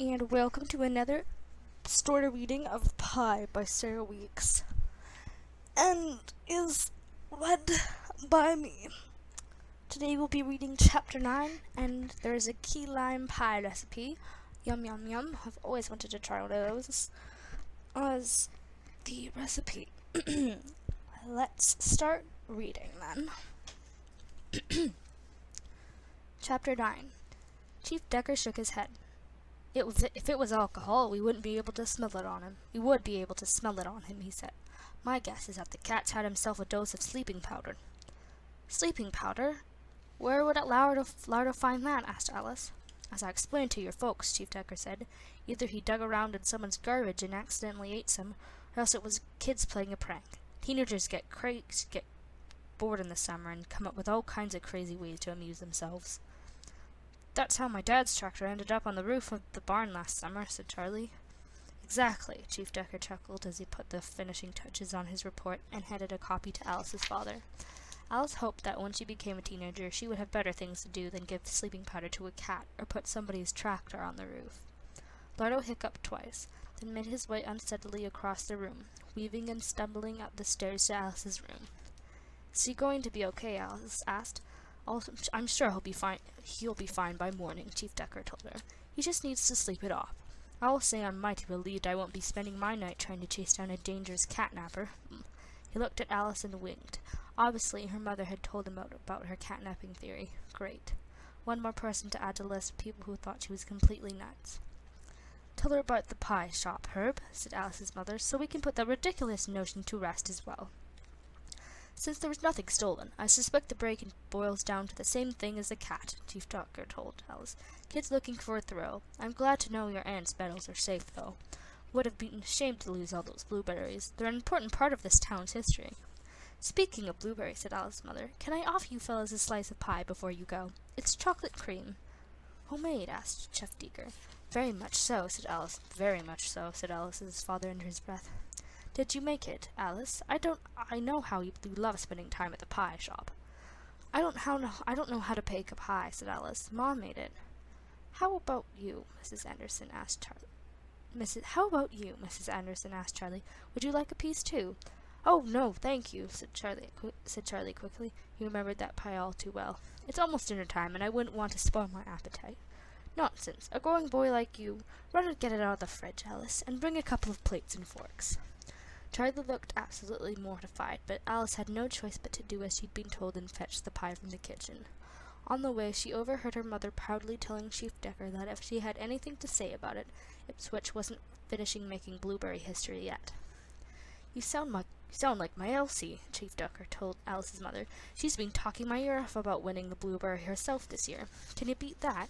and welcome to another story reading of Pie by Sarah Weeks, and is read by me. Today we'll be reading Chapter 9, and there is a key lime pie recipe. Yum yum yum, I've always wanted to try one of those as the recipe. Let's start reading then. Chapter 9. Chief Decker shook his head. If it was alcohol, we wouldn't be able to smell it on him. We would be able to smell it on him, he said. My guess is that the cat's had himself a dose of sleeping powder. Sleeping powder? Where would it Lardo find that? Asked Alice. As I explained to your folks, Chief Decker said, either he dug around in someone's garbage and accidentally ate some, or else it was kids playing a prank. Teenagers get bored in the summer and come up with all kinds of crazy ways to amuse themselves. That's how my dad's tractor ended up on the roof of the barn last summer, said Charlie. Exactly, Chief Decker chuckled as he put the finishing touches on his report and handed a copy to Alice's father. Alice hoped that when she became a teenager, she would have better things to do than give sleeping powder to a cat or put somebody's tractor on the roof. Lardo hiccuped twice, then made his way unsteadily across the room, weaving and stumbling up the stairs to Alice's room. Is he going to be okay? Alice asked. I'm sure he'll be fine by morning, Chief Decker told her. He just needs to sleep it off. I will say I'm mighty relieved I won't be spending my night trying to chase down a dangerous catnapper. He looked at Alice and winked. Obviously, her mother had told him about her catnapping theory. Great. One more person to add to the list of people who thought she was completely nuts. Tell her about the pie shop, Herb, said Alice's mother, so we can put that ridiculous notion to rest as well. Since there was nothing stolen, I suspect the break-in boils down to the same thing as the cat, Chief Decker told Alice. Kids looking for a thrill. I'm glad to know your aunt's medals are safe, though. Would have been ashamed to lose all those blueberries. They're an important part of this town's history. Speaking of blueberries, said Alice's mother, can I offer you fellas a slice of pie before you go? It's chocolate cream. Homemade? Asked Chef Decker. Very much so, said Alice. Very much so, said Alice's father under his breath. Did you make it, Alice? I know how you love spending time at the pie shop. I don't know how to bake a pie, said Alice. Mom made it. How about you? Mrs. Anderson asked Charlie. Would you like a piece too? Oh no, thank you, said Charlie quickly. He remembered that pie all too well. It's almost dinner time, and I wouldn't want to spoil my appetite. Nonsense. A growing boy like you. Run and get it out of the fridge, Alice, and bring a couple of plates and forks. Charlie looked absolutely mortified, but Alice had no choice but to do as she'd been told and fetch the pie from the kitchen. On the way, she overheard her mother proudly telling Chief Decker that if she had anything to say about it, Ipswich wasn't finishing making blueberry history yet. You sound like my Elsie, Chief Decker told Alice's mother. She's been talking my ear off about winning the blueberry herself this year. Can you beat that?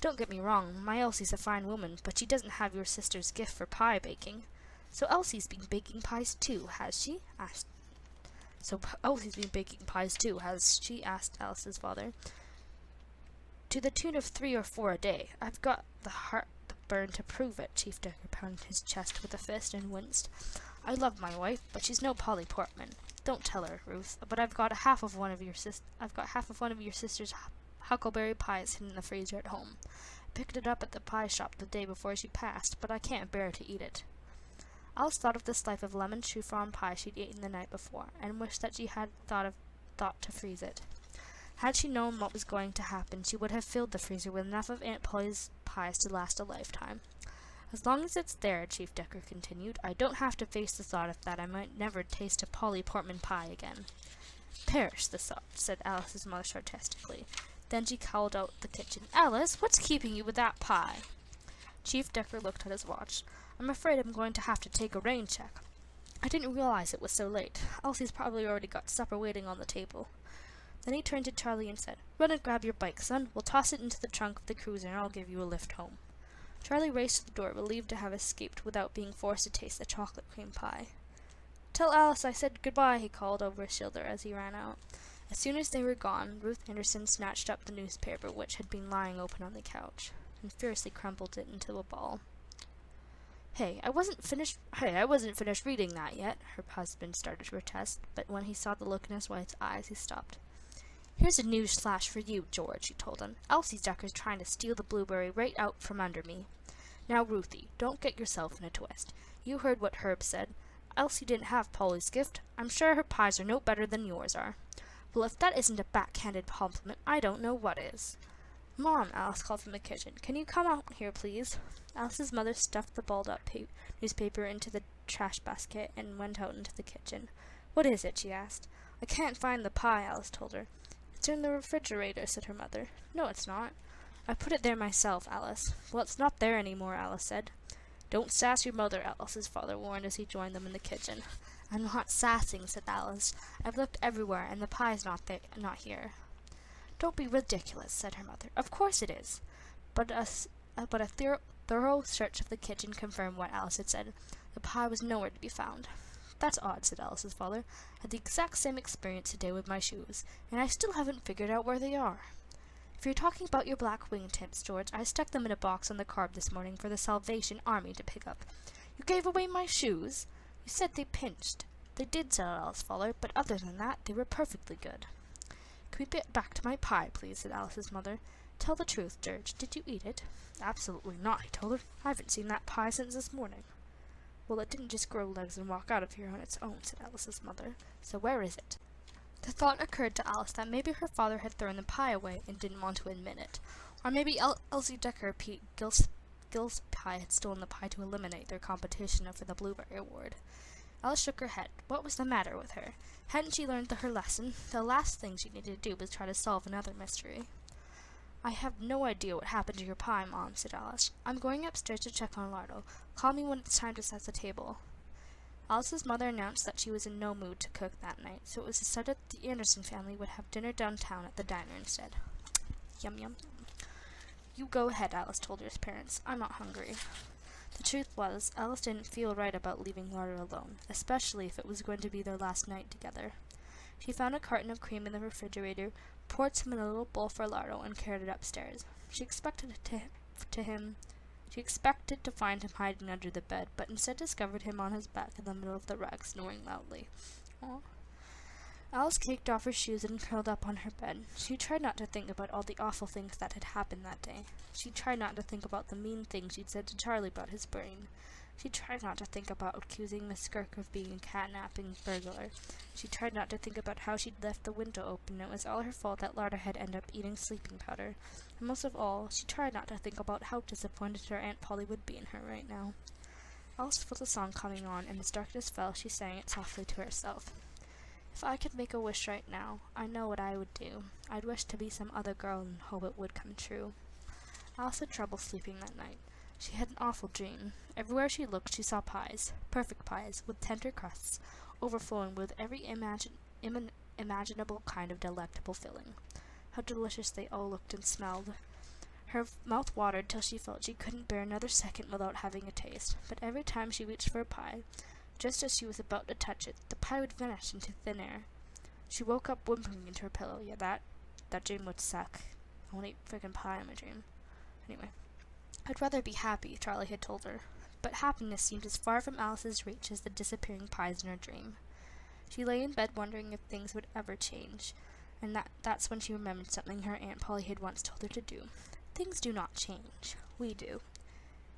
Don't get me wrong, my Elsie's a fine woman, but she doesn't have your sister's gift for pie baking. So Elsie's been baking pies too, has she? asked Alice's father. To the tune of 3 or 4 a day. I've got the heartburn to prove it, Chief Decker pounded his chest with a fist and winced. I love my wife, but she's no Polly Portman. Don't tell her, Ruth, but I've got half of one of your sister's huckleberry pies hidden in the freezer at home. I picked it up at the pie shop the day before she passed, but I can't bear to eat it. Alice thought of the slice of lemon chiffon pie she'd eaten the night before, and wished that she had thought to freeze it. Had she known what was going to happen, she would have filled the freezer with enough of Aunt Polly's pies to last a lifetime. As long as it's there, Chief Decker continued, I don't have to face the thought of that I might never taste a Polly Portman pie again. Perish the thought, said Alice's mother sarcastically. Then she called out the kitchen. Alice, what's keeping you with that pie? Chief Decker looked at his watch. I'm afraid I'm going to have to take a rain check. I didn't realize it was so late. Elsie's probably already got supper waiting on the table. Then he turned to Charlie and said, Run and grab your bike, son. We'll toss it into the trunk of the cruiser and I'll give you a lift home. Charlie raced to the door, relieved to have escaped without being forced to taste the chocolate cream pie. Tell Alice I said goodbye, he called over his shoulder as he ran out. As soon as they were gone, Ruth Anderson snatched up the newspaper which had been lying open on the couch, and fiercely crumpled it into a ball. Hey, I wasn't finished reading that yet, her husband started to protest, but when he saw the look in his wife's eyes, he stopped. Here's a news flash for you, George, he told him. Elsie Ducker's trying to steal the blueberry right out from under me. Now, Ruthie, don't get yourself in a twist. You heard what Herb said. Elsie didn't have Polly's gift. I'm sure her pies are no better than yours are. Well, if that isn't a backhanded compliment, I don't know what is. Mom, Alice called from the kitchen. Can you come out here, please? Alice's mother stuffed the balled-up newspaper into the trash basket and went out into the kitchen. What is it? She asked. I can't find the pie, Alice told her. It's in the refrigerator, said her mother. No, it's not. I put it there myself, Alice. Well, it's not there any more, Alice said. Don't sass your mother, Alice's father warned as he joined them in the kitchen. I'm not sassing, said Alice. I've looked everywhere, and the pie's not here. Don't be ridiculous, said her mother. Of course it is. But a thorough search of the kitchen confirmed what Alice had said. The pie was nowhere to be found. That's odd, said Alice's father. I had the exact same experience today with my shoes, and I still haven't figured out where they are. If you're talking about your black wingtips, George, I stuck them in a box on the curb this morning for the Salvation Army to pick up. You gave away my shoes? You said they pinched. They did, said Alice's father, but other than that, they were perfectly good. Can we get back to my pie, please, said Alice's mother. Tell the truth, George. Did you eat it? Absolutely not, he told her. I haven't seen that pie since this morning. Well, it didn't just grow legs and walk out of here on its own, said Alice's mother. So where is it? The thought occurred to Alice that maybe her father had thrown the pie away and didn't want to admit it. Or maybe Elsie Decker Gill's pie had stolen the pie to eliminate their competition for the Blueberry Award. Alice shook her head. What was the matter with her? Hadn't she learned her lesson? The last thing she needed to do was try to solve another mystery. I have no idea what happened to your pie, Mom, said Alice. I'm going upstairs to check on Lardo. Call me when it's time to set the table. Alice's mother announced that she was in no mood to cook that night, so it was decided that the Anderson family would have dinner downtown at the diner instead. Yum, yum. You go ahead, Alice told her parents. I'm not hungry. The truth was, Alice didn't feel right about leaving Lardo alone, especially if it was going to be their last night together. She found a carton of cream in the refrigerator, poured some in a little bowl for Lardo, and carried it upstairs. She expected to find him hiding under the bed, but instead discovered him on his back in the middle of the rug, snoring loudly. Aww. Alice kicked off her shoes and curled up on her bed. She tried not to think about all the awful things that had happened that day. She tried not to think about the mean things she'd said to Charlie about his brain. She tried not to think about accusing Miss Skirk of being a catnapping burglar. She tried not to think about how she'd left the window open and it was all her fault that Lardo had ended up eating sleeping powder. And most of all, she tried not to think about how disappointed her Aunt Polly would be in her right now. Alice felt the song coming on, and as darkness fell, she sang it softly to herself. If I could make a wish right now, I know what I would do. I'd wish to be some other girl and hope it would come true. Alice had trouble sleeping that night. She had an awful dream. Everywhere she looked, she saw pies, perfect pies, with tender crusts, overflowing with every imaginable kind of delectable filling. How delicious they all looked and smelled. Her mouth watered till she felt she couldn't bear another second without having a taste, but every time she reached for a pie, just as she was about to touch it, the pie would vanish into thin air. She woke up whimpering into her pillow. Yeah, that dream would suck. I won't eat frickin' pie in my dream. Anyway. I'd rather be happy, Charlie had told her, but happiness seemed as far from Alice's reach as the disappearing pies in her dream. She lay in bed wondering if things would ever change, and that's when she remembered something her Aunt Polly had once told her to do. Things do not change. We do.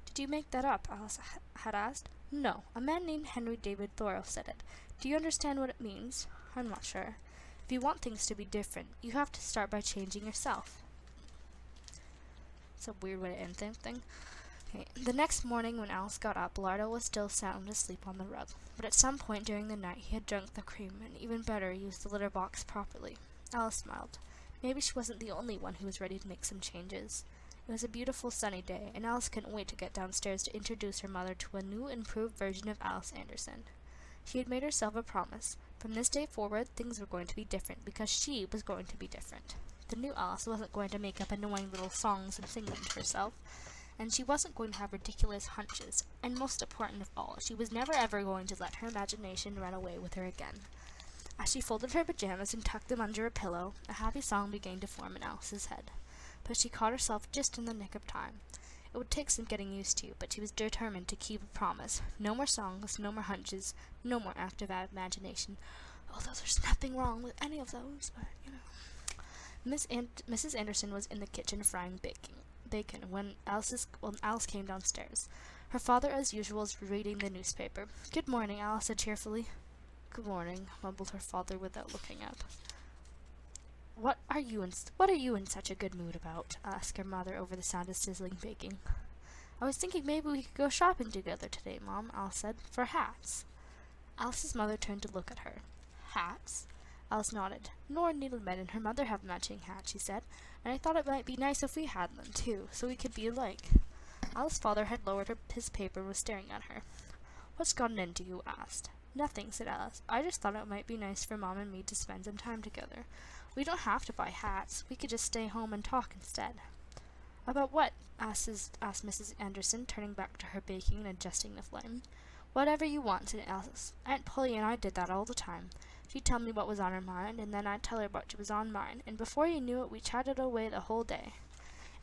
Did you make that up? Alice had asked. No, a man named Henry David Thoreau said it. Do you understand what it means? I'm not sure. If you want things to be different, you have to start by changing yourself. It's a weird way to end thing. Okay. The next morning when Alice got up, Lardo was still sound asleep on the rug, but at some point during the night he had drunk the cream, and even better, used the litter box properly. Alice smiled. Maybe she wasn't the only one who was ready to make some changes. It was a beautiful sunny day, and Alice couldn't wait to get downstairs to introduce her mother to a new, improved version of Alice Anderson. She had made herself a promise. From this day forward, things were going to be different, because she was going to be different. The new Alice wasn't going to make up annoying little songs and sing them to herself, and she wasn't going to have ridiculous hunches, and most important of all, she was never ever going to let her imagination run away with her again. As she folded her pajamas and tucked them under a pillow, a happy song began to form in Alice's head, but she caught herself just in the nick of time. It would take some getting used to, but she was determined to keep a promise. No more songs, no more hunches, no more active imagination, although there's nothing wrong with any of those, but, Mrs. Anderson was in the kitchen frying bacon when Alice came downstairs. Her father, as usual, was reading the newspaper. "Good morning," Alice said cheerfully. "Good morning," mumbled her father without looking up. What are you in such a good mood about?" asked her mother over the sound of sizzling baking. "I was thinking maybe we could go shopping together today, Mom," Alice said, "for hats." Alice's mother turned to look at her. "Hats?" Alice nodded. "Nora and Needleman and her mother have matching hats," she said, "and I thought it might be nice if we had them, too, so we could be alike." Alice's father had lowered his paper and was staring at her. "What's gotten into you?" asked. "Nothing," said Alice. "I just thought it might be nice for Mom and me to spend some time together. We don't have to buy hats. We could just stay home and talk instead." "About what?" asked Mrs. Anderson, turning back to her baking and adjusting the flame. "Whatever you want," said Alice. "Aunt Polly and I did that all the time. She'd tell me what was on her mind, and then I'd tell her what was on mine, and before you knew it, we chatted away the whole day."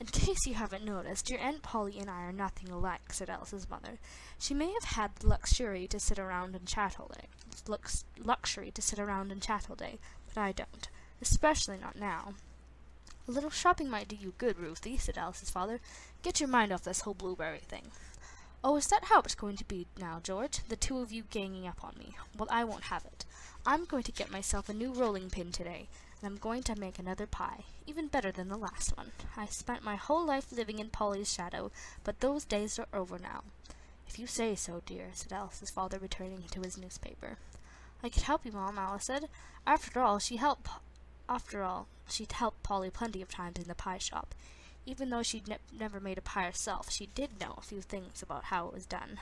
"In case you haven't noticed, your Aunt Polly and I are nothing alike," said Alice's mother. "She may have had the luxury to sit around and chat all day, but I don't, especially not now." "A little shopping might do you good, Ruthie," said Alice's father. "Get your mind off this whole blueberry thing." "Oh, is that how it's going to be now, George? The two of you ganging up on me? Well, I won't have it. I'm going to get myself a new rolling pin today, and I'm going to make another pie, even better than the last one. I spent my whole life living in Polly's shadow, but those days are over now." "If you say so, dear," said Alice's father, returning to his newspaper. "I could help you, Mom," Alice said. After all, she'd helped Polly plenty of times in the pie shop. Even though she'd never made a pie herself, she did know a few things about how it was done.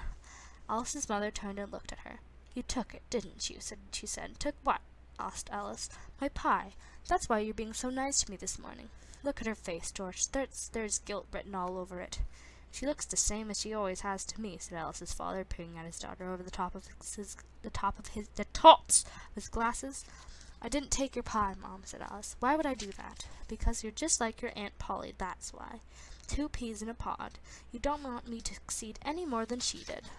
Alice's mother turned and looked at her. "You took it, didn't you?" she said. "Took what?" asked Alice. "My pie. That's why you're being so nice to me this morning. Look at her face, George. There's guilt written all over it." "She looks the same as she always has to me," said Alice's father, peering at his daughter over the tops of his glasses. "I didn't take your pie, Mom," said Alice. "Why would I do that?" "Because you're just like your Aunt Polly, that's why. 2 peas in a pod. You don't want me to succeed any more than she did."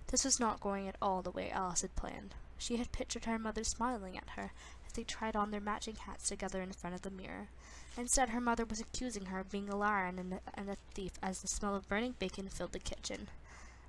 This was not going at all the way Alice had planned. She had pictured her mother smiling at her as they tried on their matching hats together in front of the mirror. Instead, her mother was accusing her of being a liar and a thief as the smell of burning bacon filled the kitchen.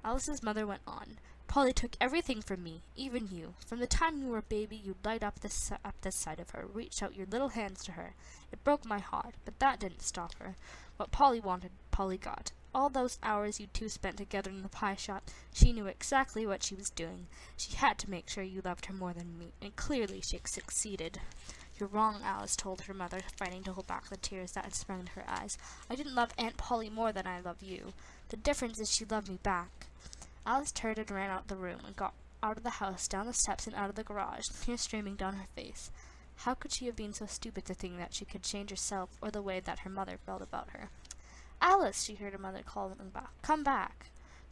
Alice's mother went on. "Polly took everything from me, even you. From the time you were a baby, you'd light up the sight of her, reach out your little hands to her. It broke my heart, but that didn't stop her. What Polly wanted, Polly got. All those hours you two spent together in the pie shop, she knew exactly what she was doing. She had to make sure you loved her more than me, and clearly she succeeded." "You're wrong," Alice told her mother, fighting to hold back the tears that had sprung to her eyes. "I didn't love Aunt Polly more than I love you. The difference is she loved me back." Alice turned and ran out the room and got out of the house, down the steps and out of the garage, tears streaming down her face. How could she have been so stupid to think that she could change herself or the way that her mother felt about her? "Alice!" she heard her mother calling back. "Come back!"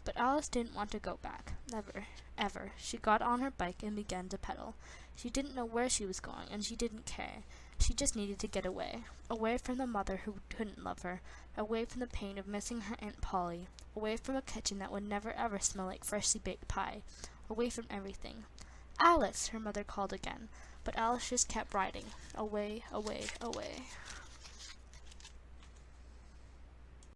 But Alice didn't want to go back. Never. Ever. She got on her bike and began to pedal. She didn't know where she was going, and she didn't care. She just needed to get away. Away from the mother who couldn't love her. Away from the pain of missing her Aunt Polly. Away from a kitchen that would never ever smell like freshly baked pie. Away from everything. "Alice!" her mother called again. But Alice just kept riding. Away, away, away.